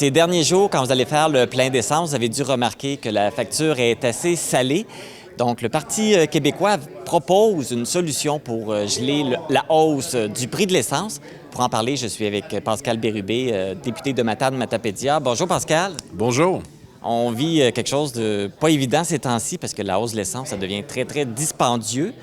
Ces derniers jours, quand vous allez faire le plein d'essence, vous avez dû remarquer que la facture est assez salée. Donc, le Parti québécois propose une solution pour geler la hausse du prix de l'essence. Pour en parler, je suis avec Pascal Bérubé, député de Matane-Matapédia. Bonjour, Pascal. Bonjour. On vit quelque chose de pas évident ces temps-ci parce que la hausse de l'essence, ça devient très, très dispendieux.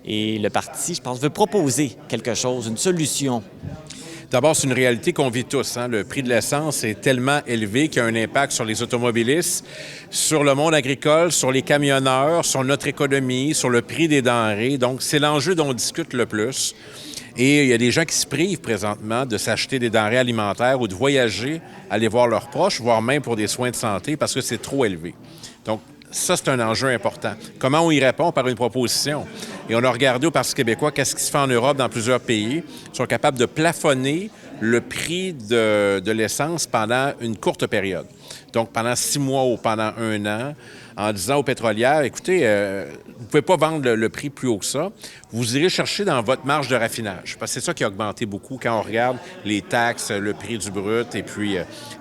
Et le parti, je pense, veut proposer quelque chose, une solution. D'abord, c'est une réalité qu'on vit tous. Le prix de l'essence est tellement élevé qu'il y a un impact sur les automobilistes, sur le monde agricole, sur les camionneurs, sur notre économie, sur le prix des denrées. Donc, c'est l'enjeu dont on discute le plus. Et il y a des gens qui se privent présentement de s'acheter des denrées alimentaires ou de voyager, aller voir leurs proches, voire même pour des soins de santé parce que c'est trop élevé. Donc, ça, c'est un enjeu important. Comment on y répond? Par une proposition. Et on a regardé au Parti québécois qu'est-ce qui se fait en Europe dans plusieurs pays. Ils sont capables de plafonner le prix de l'essence pendant une courte période. Donc, pendant 6 mois ou pendant 1 an, en disant aux pétrolières, écoutez, vous ne pouvez pas vendre le prix plus haut que ça. Vous irez chercher dans votre marge de raffinage. Parce que c'est ça qui a augmenté beaucoup quand on regarde les taxes, le prix du brut et puis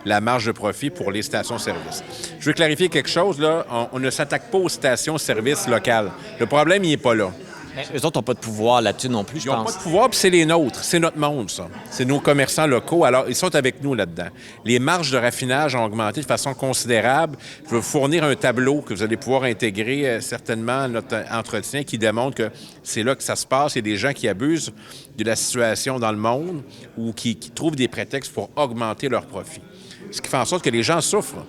la marge de profit pour les stations-service. Je veux clarifier quelque chose, là. On ne s'attaque pas aux stations-service locales. Le problème, il n'est pas là. Mais eux autres n'ont pas de pouvoir là-dessus non plus, je pense. Ils n'ont pas de pouvoir, puis c'est les nôtres. C'est notre monde, ça. C'est nos commerçants locaux. Alors, ils sont avec nous là-dedans. Les marges de raffinage ont augmenté de façon considérable. Je vais vous fournir un tableau que vous allez pouvoir intégrer certainement à notre entretien qui démontre que c'est là que ça se passe. Il y a des gens qui abusent de la situation dans le monde ou qui trouvent des prétextes pour augmenter leurs profits. Ce qui fait en sorte que les gens souffrent.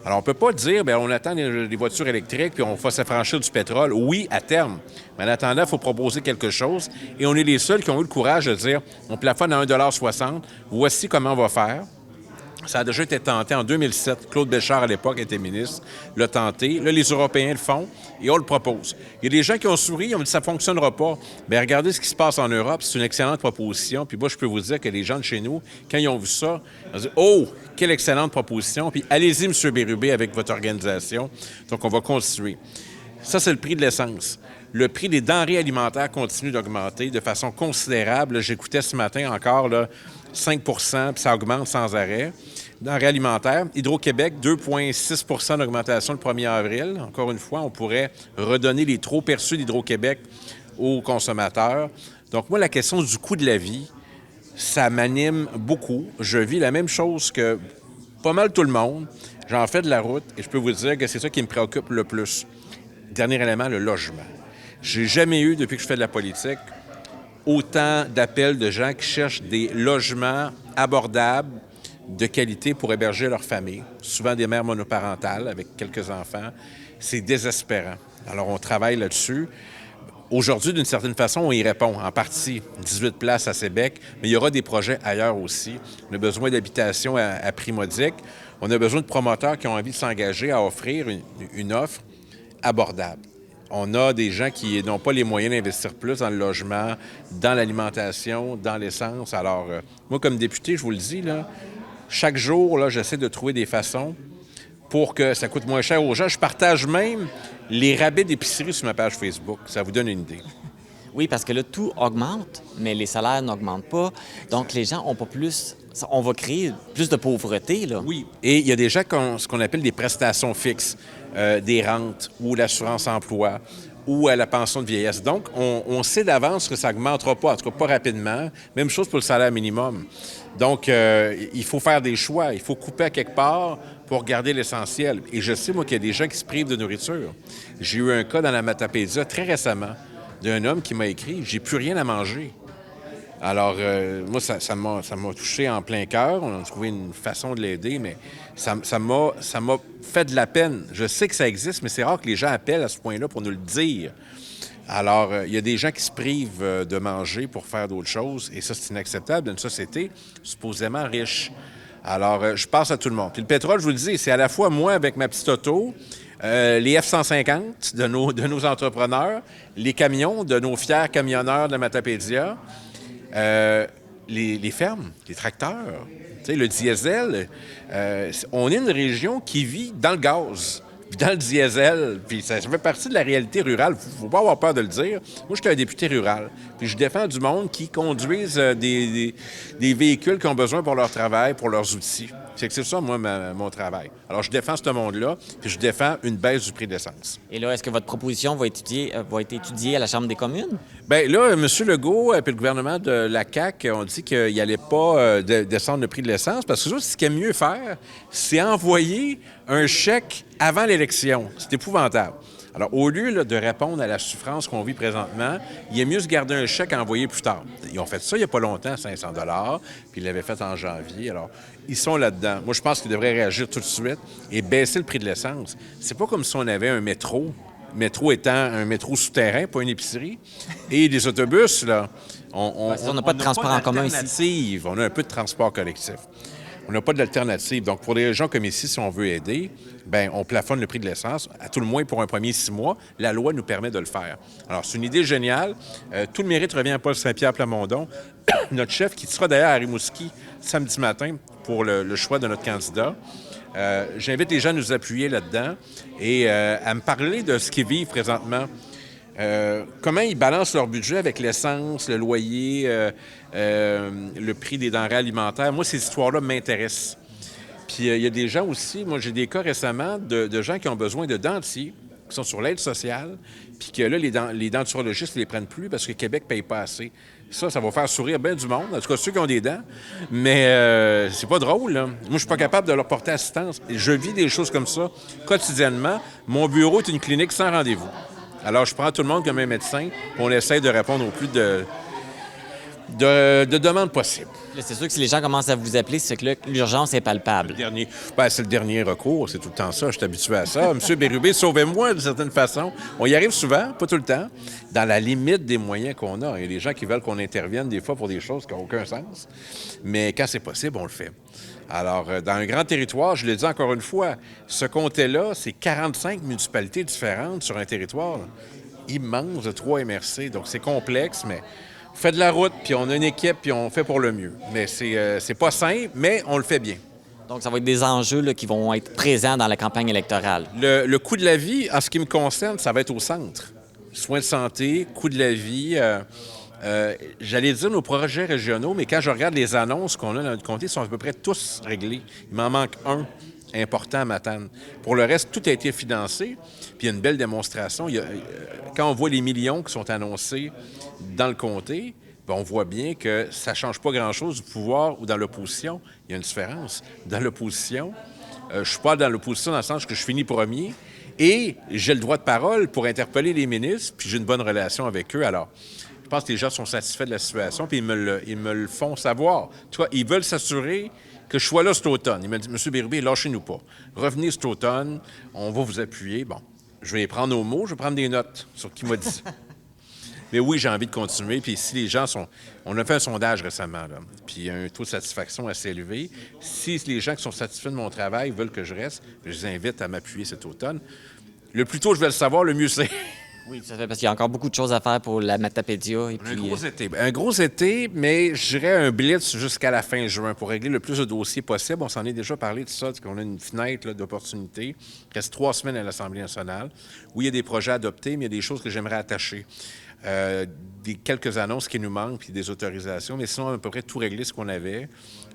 Alors, on ne peut pas dire, bien, on attend les voitures électriques puis on va s'affranchir du pétrole. Oui, à terme. Mais en attendant, il faut proposer quelque chose. Et on est les seuls qui ont eu le courage de dire, on plafonne à 1,60 $. Voici comment on va faire. Ça a déjà été tenté en 2007. Claude Béchard, à l'époque, était ministre, l'a tenté. Là, les Européens le font et on le propose. Il y a des gens qui ont souri, ils ont dit ça ne fonctionnera pas. Bien, regardez ce qui se passe en Europe. C'est une excellente proposition. Puis moi, je peux vous dire que les gens de chez nous, quand ils ont vu ça, ils ont dit « Oh, quelle excellente proposition! » Puis allez-y, M. Bérubé, avec votre organisation. Donc, on va continuer. Ça, c'est le prix de l'essence. Le prix des denrées alimentaires continue d'augmenter de façon considérable. J'écoutais ce matin encore là, 5 puis ça augmente sans arrêt. Denrées alimentaires. Hydro-Québec, 2,6 d'augmentation le 1er avril. Encore une fois, on pourrait redonner les trop perçus d'Hydro-Québec aux consommateurs. Donc, moi, la question du coût de la vie, ça m'anime beaucoup. Je vis la même chose que pas mal tout le monde. J'en fais de la route et je peux vous dire que c'est ça qui me préoccupe le plus. Dernier élément, le logement. J'ai jamais eu, depuis que je fais de la politique, autant d'appels de gens qui cherchent des logements abordables, de qualité pour héberger leur famille, souvent des mères monoparentales avec quelques enfants. C'est désespérant. Alors, on travaille là-dessus. Aujourd'hui, d'une certaine façon, on y répond en partie. 18 places à Sébec, mais il y aura des projets ailleurs aussi. On a besoin d'habitations à prix modique. On a besoin de promoteurs qui ont envie de s'engager à offrir une offre abordable. On a des gens qui n'ont pas les moyens d'investir plus dans le logement, dans l'alimentation, dans l'essence. Alors, moi, comme député, je vous le dis, là, chaque jour, là, j'essaie de trouver des façons pour que ça coûte moins cher aux gens. Je partage même les rabais d'épicerie sur ma page Facebook. Ça vous donne une idée. Oui, parce que là, tout augmente, mais les salaires n'augmentent pas. Donc, les gens n'ont pas plus. On va créer plus de pauvreté, là. Oui. Et il y a des gens qui ont ce qu'on appelle des prestations fixes, des rentes ou l'assurance emploi ou à la pension de vieillesse. Donc, on sait d'avance que ça n'augmentera pas, en tout cas pas rapidement. Même chose pour le salaire minimum. Donc, il faut faire des choix. Il faut couper à quelque part pour garder l'essentiel. Et je sais, moi, qu'il y a des gens qui se privent de nourriture. J'ai eu un cas dans la Matapédia très récemment d'un homme qui m'a écrit « J'ai plus rien à manger ». Alors, moi, ça m'a touché en plein cœur. On a trouvé une façon de l'aider, mais ça m'a fait de la peine. Je sais que ça existe, mais c'est rare que les gens appellent à ce point-là pour nous le dire. Alors, il y a des gens qui se privent de manger pour faire d'autres choses, et ça, c'est inacceptable dans une société supposément riche. Alors, je pense à tout le monde. Puis le pétrole, je vous le dis, c'est à la fois moi avec ma petite auto, les F-150 de nos entrepreneurs, les camions de nos fiers camionneurs de Matapédia, les fermes, les tracteurs, tu sais, le diesel. On est une région qui vit dans le gaz, dans le diesel, puis ça fait partie de la réalité rurale. Faut pas avoir peur de le dire. Moi, je suis un député rural, puis je défends du monde qui conduisent des véhicules qui ont besoin pour leur travail, pour leurs outils. C'est ça, moi, mon travail. Alors, je défends ce monde-là, puis je défends une baisse du prix de l'essence. Et là, est-ce que votre proposition va être étudiée à la Chambre des communes? Bien, là, M. Legault et le gouvernement de la CAQ ont dit qu'il n'allait pas descendre le prix de l'essence parce que ça, ce qu'il aime mieux faire, c'est envoyer un chèque avant l'élection. C'est épouvantable. Alors, au lieu là, de répondre à la souffrance qu'on vit présentement, il est mieux se garder un chèque envoyé plus tard. Ils ont fait ça il n'y a pas longtemps, 500 $, puis ils l'avaient fait en janvier. Alors, ils sont là-dedans. Moi, je pense qu'ils devraient réagir tout de suite et baisser le prix de l'essence. C'est pas comme si on avait un métro. Le métro étant un métro souterrain, pas une épicerie. Et les autobus, là, on n'a pas de transport en commun ici. On a un peu de transport collectif. On n'a pas d'alternative. Donc, pour des gens comme ici, si on veut aider, bien, on plafonne le prix de l'essence, à tout le moins pour un premier 6 mois. La loi nous permet de le faire. Alors, c'est une idée géniale. Tout le mérite revient à Paul Saint-Pierre Plamondon, notre chef, qui sera d'ailleurs à Rimouski samedi matin pour le choix de notre candidat. J'invite les gens à nous appuyer là-dedans et à me parler de ce qu'ils vivent présentement. Comment ils balancent leur budget avec l'essence, le loyer, le prix des denrées alimentaires. Moi, ces histoires-là m'intéressent. Puis il y a des gens aussi, moi j'ai des cas récemment de gens qui ont besoin de dentiers, qui sont sur l'aide sociale, puis que là, les denturologistes ne les prennent plus parce que Québec ne paye pas assez. Ça va faire sourire bien du monde, en tout cas ceux qui ont des dents, mais c'est pas drôle, là. Moi, je suis pas capable de leur porter assistance. Je vis des choses comme ça quotidiennement. Mon bureau est une clinique sans rendez-vous. Alors, je prends tout le monde comme un médecin, on essaie de répondre au plus de demandes possibles. C'est sûr que si les gens commencent à vous appeler, c'est que là, l'urgence est palpable. C'est le dernier recours, c'est tout le temps ça, je suis habitué à ça. Monsieur Bérubé, sauvez-moi d'une certaine façon. On y arrive souvent, pas tout le temps, dans la limite des moyens qu'on a. Il y a des gens qui veulent qu'on intervienne des fois pour des choses qui n'ont aucun sens, mais quand c'est possible, on le fait. Alors, dans un grand territoire, je l'ai dit encore une fois, ce comté-là, c'est 45 municipalités différentes sur un territoire immense de 3 MRC, donc c'est complexe, mais on fait de la route, puis on a une équipe, puis on fait pour le mieux. Mais c'est pas simple, mais on le fait bien. Donc, ça va être des enjeux là, qui vont être présents dans la campagne électorale. Le coût de la vie, en ce qui me concerne, ça va être au centre. Soins de santé, coût de la vie, j'allais dire nos projets régionaux, mais quand je regarde les annonces qu'on a dans notre comté, ils sont à peu près tous réglés. Il m'en manque un important à Matane. Pour le reste, tout a été financé, puis il y a une belle démonstration. Quand on voit les millions qui sont annoncés dans le comté, bien, on voit bien que ça ne change pas grand-chose du pouvoir ou dans l'opposition. Il y a une différence. Dans l'opposition, je ne suis pas dans l'opposition dans le sens que je finis premier et j'ai le droit de parole pour interpeller les ministres, puis j'ai une bonne relation avec eux. Alors, je pense que les gens sont satisfaits de la situation, puis ils me le font savoir. Tu vois, ils veulent s'assurer que je sois là cet automne. Ils m'ont dit, M. Bérubé, lâchez-nous pas. Revenez cet automne, on va vous appuyer. Bon, je vais prendre aux mots, je vais prendre des notes sur qui m'a dit ça. Mais oui, j'ai envie de continuer. Puis si les gens sont... On a fait un sondage récemment, là, puis il y a un taux de satisfaction assez élevé. Si les gens qui sont satisfaits de mon travail veulent que je reste, je les invite à m'appuyer cet automne. Le plus tôt je vais le savoir, le mieux c'est. Oui, tout à fait, parce qu'il y a encore beaucoup de choses à faire pour la Matapédia. Et puis, Un gros été, mais je dirais un blitz jusqu'à la fin juin pour régler le plus de dossiers possible. On s'en est déjà parlé de ça, qu'on a une fenêtre là, d'opportunité. Il reste 3 semaines à l'Assemblée nationale où il y a des projets adoptés, mais il y a des choses que j'aimerais attacher. Quelques annonces qui nous manquent, puis des autorisations, mais sinon, à peu près tout réglé ce qu'on avait.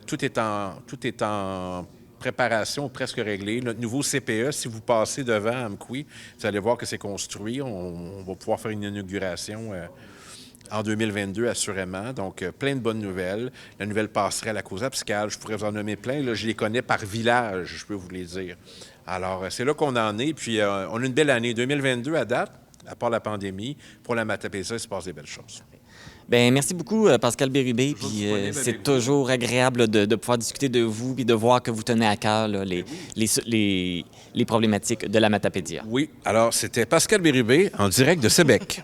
Tout est en préparation presque réglée. Notre nouveau CPE, si vous passez devant Amqui, vous allez voir que c'est construit. On va pouvoir faire une inauguration en 2022, assurément. Donc, plein de bonnes nouvelles. La nouvelle passerelle à cause abscale, je pourrais vous en nommer plein. Là, je les connais par village, je peux vous les dire. Alors, c'est là qu'on en est. Puis, on a une belle année. 2022 à date, à part la pandémie. Pour la Matapédia, il se passe des belles choses. Bien, merci beaucoup, Pascal Bérubé. Puis c'est toujours agréable de pouvoir discuter de vous et de voir que vous tenez à cœur là, les problématiques de la Matapédia. Oui, alors c'était Pascal Bérubé en direct de Sébec.